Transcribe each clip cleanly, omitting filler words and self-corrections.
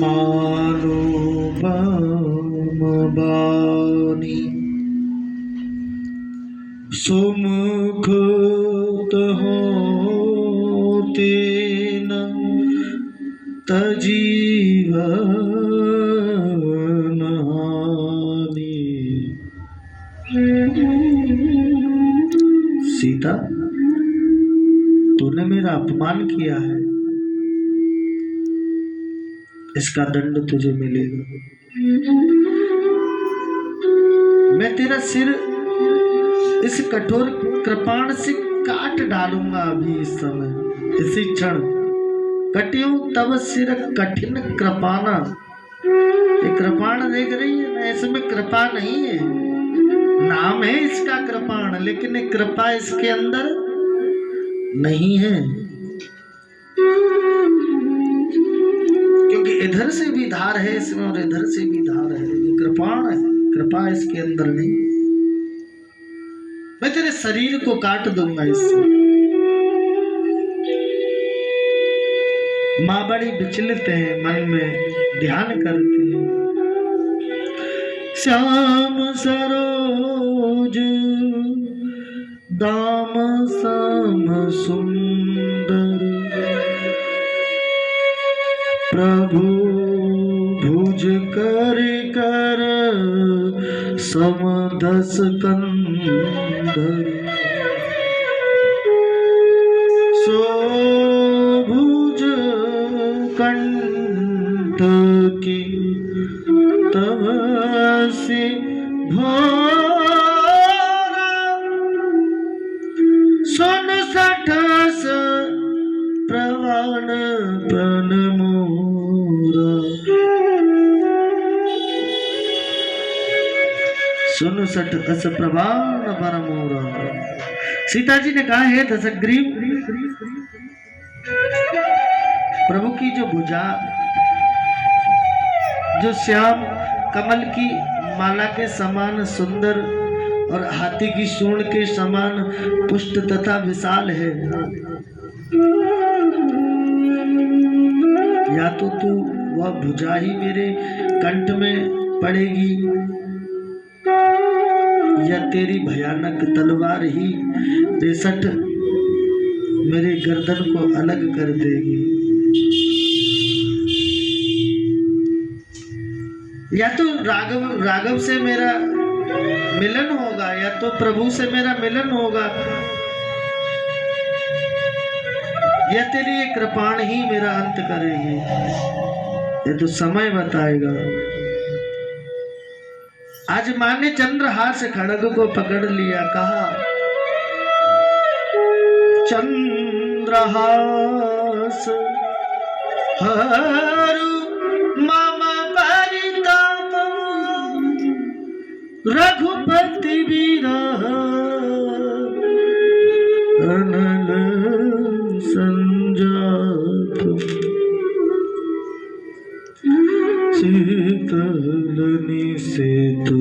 मानो बानी सुमुख होते न तजीवन हानि। सीता, तूने मेरा अपमान किया है, इसका दंड तुझे मिलेगा। मैं तेरा सिर इस कठोर कृपाण से काट डालूंगा अभी इस समय, इसी क्षण। कटियो तब सिर कठिन कृपाना। ये कृपाण देख रही है ना, इसमें कृपा नहीं है, नाम है इसका कृपाण, लेकिन कृपा इसके अंदर नहीं है, क्योंकि इधर से भी धार है इसमें और इधर से भी धार है। ये कृपाण है, कृपा इसके अंदर नहीं। मैं तेरे शरीर को काट दूंगा इससे। माँ बड़ी विचलित है, मन में ध्यान करती है। श्याम सरोज दाम सम सुंदर, प्रभु भुज कर कर समदस कंदर, सो भुज कंठ की तब से भोरा, सुन सठस प्रवाण प्रण मोरा। सुन सठस प्रवाण प्रण मोरा। सीता जी ने कहा, है दशग्रीव, प्रभु की जो भुजा, जो श्याम कमल की माला के समान सुंदर और हाथी की सूंड के समान पुष्ट तथा विशाल है, या तो तू वह भुजा ही मेरे कंठ में पड़ेगी, या तेरी भयानक तलवार ही 63 मेरे गर्दन को अलग कर देगी। या तो राघव से मेरा मिलन होगा, या तो प्रभु से मेरा मिलन होगा, या तेरी ये कृपाण ही मेरा अंत करेगी। ये तो समय बताएगा। आज मां ने चंद्रहास खड़ग को पकड़ लिया, कहा, चंद्रहास हरु मम परिताप, रघुपति विरह अनल संजात, शीतलनि से तू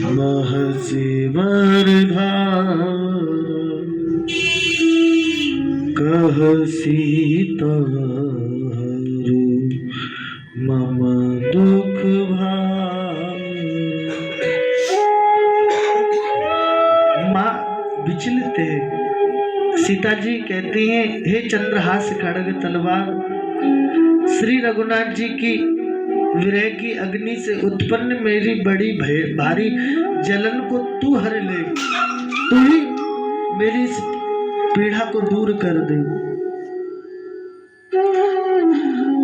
महसी वरधारा, कह सीता हरु मम दुख भार। माँ विचलित है। सीता जी कहती हैं, हे चंद्रहास खड़ग तलवार, श्री रघुनाथ जी की विरह की अग्नि से उत्पन्न मेरी बड़ी भारी जलन को तू हर ले, तू ही मेरी इस पीड़ा को दूर कर दे।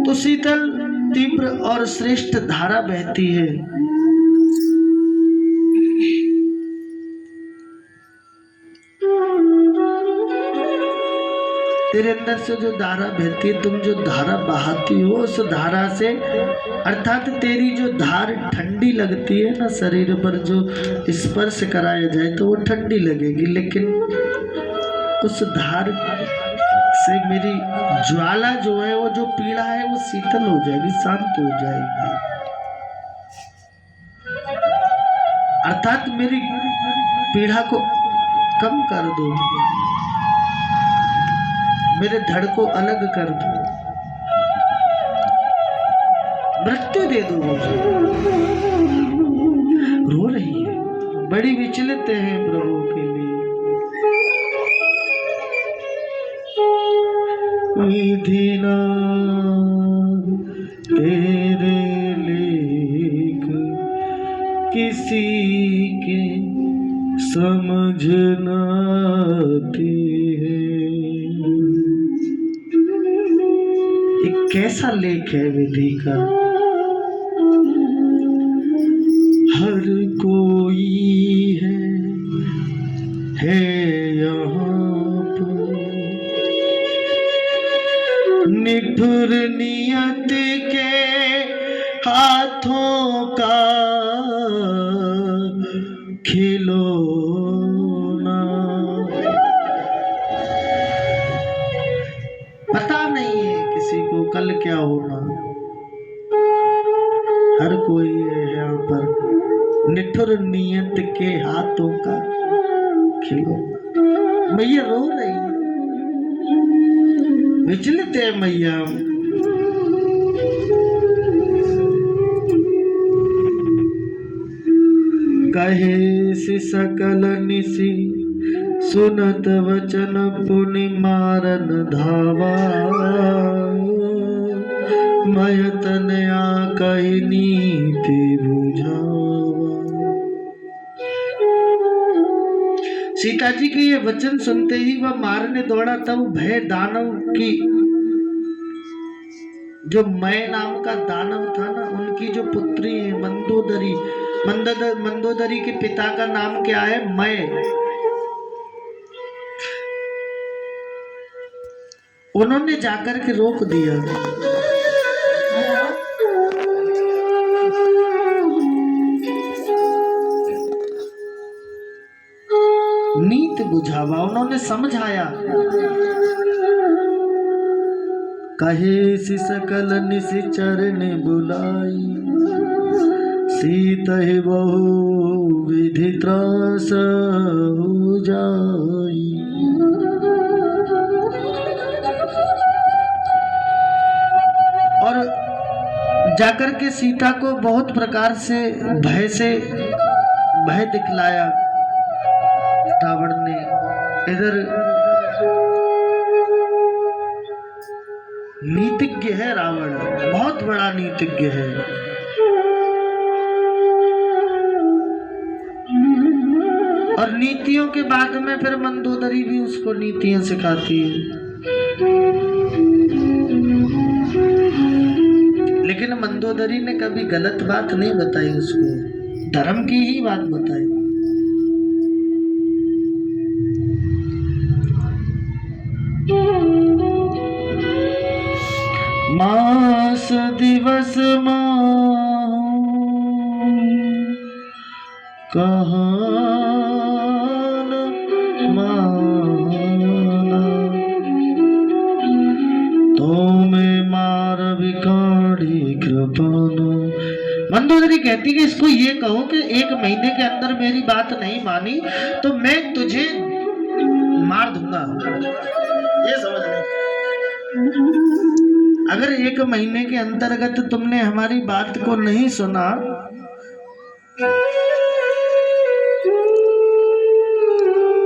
तो शीतल तीव्र और श्रेष्ठ धारा बहती है। तेरे अंदर से जो धारा बहती है, तुम जो धारा बहाती हो, उस धारा से, अर्थात तेरी जो धार ठंडी लगती है ना, शरीर पर जो स्पर्श कराया जाए तो वो ठंडी लगेगी, लेकिन उस धार से मेरी ज्वाला जो है, वो जो पीड़ा है, वो शीतल हो जाएगी, शांत हो जाएगी। अर्थात मेरी पीड़ा को कम कर दो। मेरे धड़ को अलग कर दो, मृत्यु दे दो मुझे। रो रही है, बड़ी विचलित है प्रभु के लिए। विधि ना तेरे लेख किसी के समझ न आती है। एक कैसा लेख है विधि का, हर कोई है यहाँ पर, निठुर नियत के हाथों का खिलौना। पता नहीं है किसी को कल क्या होना, हर कोई है यहाँ पर, निठुर नियत के हाथों का खिलौना। मैया रो रही है, विचलित है मैया। कहे सि सकल निसी सुनत वचन पुनि मारन धावा, मय तनया कहि नीति बुझावा। सीता जी के ये वचन सुनते ही वह मारने दौड़ा, तब भय दानव की, जो मय नाम का दानव था ना, उनकी जो पुत्री है मंदोदरी, मंदोदरी के पिता का नाम क्या है? मय। उन्होंने जाकर के रोक दिया, नीत बुझावा, उन्होंने समझाया। कहे सि सकल निशिचर ने बुलाई, सीता ही बहु विधि त्रास हो जाई। और जाकर के सीता को बहुत प्रकार से भय दिखलाया रावण ने। इधर नीतिज्ञ है रावण, बहुत बड़ा नीतिज्ञ है। और नीतियों के बाद में फिर मंदोदरी भी उसको नीतियां सिखाती है। लेकिन मंदोदरी ने कभी गलत बात नहीं बताई उसको, धर्म की ही बात बताई। मास दिवस कहान माना, तो मैं मार विकाड़ी कृपाना। मंदोदरी कहती कि इसको ये कहो कि 1 महीने के अंदर मेरी बात नहीं मानी तो मैं तुझे मार दूंगा। ये समझ लो, अगर 1 महीने के अंतर्गत तुमने हमारी बात को नहीं सुना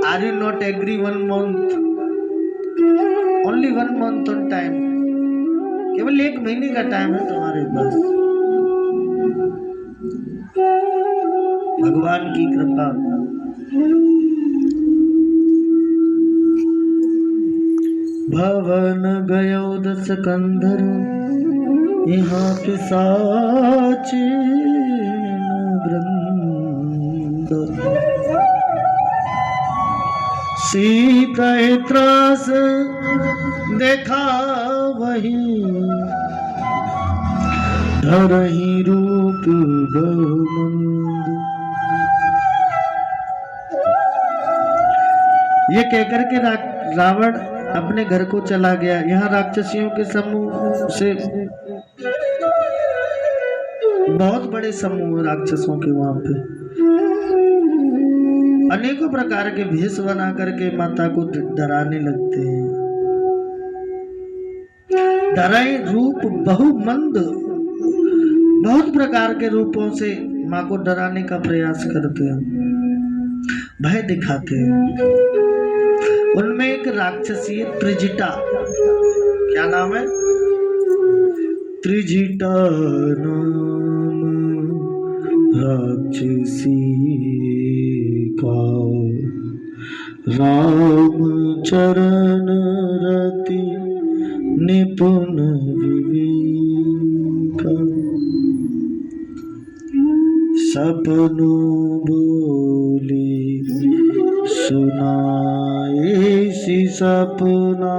Are you not agree 1 month? Only 1 month on time. केवल 1 महीने का टाइम है तुम्हारे पास। भगवान की कृपा। भवन गयो 10 कंधर, यहाँ पिशाच वृंद। सीता त्रास देखा वही, धरहि रूप बहुमंद। ये कहकर के रावण अपने घर को चला गया। यहाँ राक्षसियों के समूह से, बहुत बड़े समूह राक्षसों के, वहां पे अनेकों प्रकार के भेष बना करके माता को डराने लगते हैं। डराई रूप बहुमंद, बहुत प्रकार के रूपों से माँ को डराने का प्रयास करते हैं, भय दिखाते हैं। उनमें एक राक्षसी है त्रिजटा। क्या नाम है? त्रिजटा नाम राक्षसी का, राम चरण रति निपुण विवेका, सपनों बोले सुनाए सी सपना,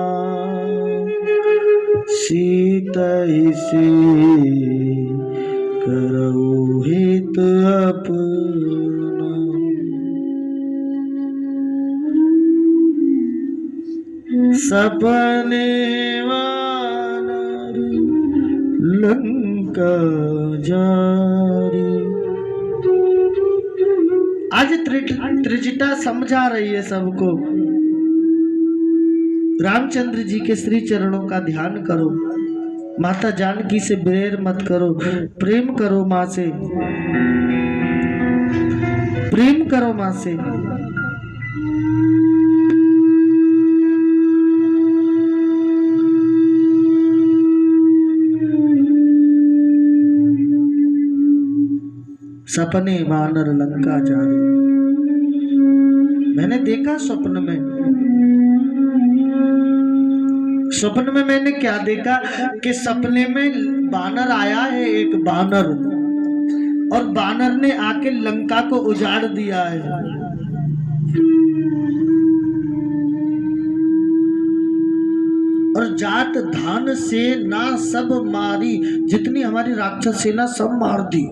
सीता से करो हित अपना। सपने वानर लंका जारी। आज त्रिजटा समझा रही है सबको, रामचंद्र जी के श्री चरणों का ध्यान करो, माता जानकी से बैर मत करो, प्रेम करो माँ से, प्रेम करो माँ से। सपने वानर लंका जा रहे। मैंने देखा स्वप्न में, स्वप्न में मैंने क्या देखा कि सपने में बानर आया है, एक बानर, और बानर ने आके लंका को उजाड़ दिया है। और जात धान से ना सब मारी, जितनी हमारी राक्षस सेना सब मार दी।